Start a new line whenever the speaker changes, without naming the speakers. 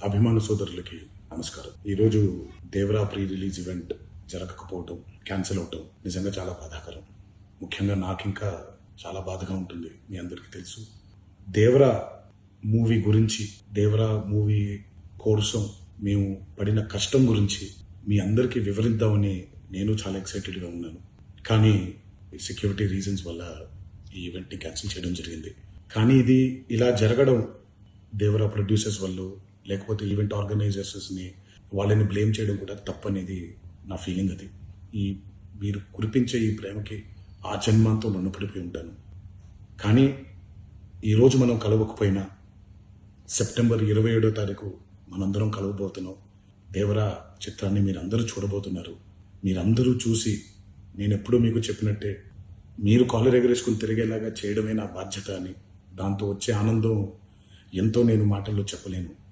అభిమాన సోదరులకి నమస్కారం. ఈరోజు దేవరా ప్రీ రిలీజ్ ఈవెంట్ జరగకపోవటం, క్యాన్సిల్ అవటం నిజంగా చాలా బాధాకరం. ముఖ్యంగా నాకు ఇంకా చాలా బాధగా ఉంటుంది. మీ అందరికీ తెలుసు, దేవరా మూవీ గురించి, దేవరా మూవీ కోసం మేము పడిన కష్టం గురించి మీ అందరికీ వివరిద్దామని నేను చాలా ఎక్సైటెడ్గా ఉన్నాను. కానీ సెక్యూరిటీ రీజన్స్ వల్ల ఈ ఈవెంట్ని క్యాన్సిల్ చేయడం జరిగింది. కానీ ఇది ఇలా జరగడం దేవరా ప్రొడ్యూసర్స్ వల్ల, లేకపోతే ఈవెంట్ ఆర్గనైజర్స్ని వాళ్ళని బ్లేమ్ చేయడం కూడా తప్పనేది నా ఫీలింగ్. అది మీరు కురిపించే ఈ ప్రేమకి ఆ జన్మాంతో రుణపడిపోయి ఉంటాను. కానీ ఈరోజు మనం కలవకపోయినా సెప్టెంబర్ 27వ తారీఖు మనందరం కలవబోతున్నాం. దేవరా చిత్రాన్ని మీరందరూ చూడబోతున్నారు. మీరందరూ చూసి, నేను ఎప్పుడూ మీకు చెప్పినట్టే, మీరు కాలర్ ఎగరేసుకుని తిరిగేలాగా చేయడమే నా బాధ్యత అని, దాంతో వచ్చే ఆనందం ఎంతో నేను మాటల్లో చెప్పలేను.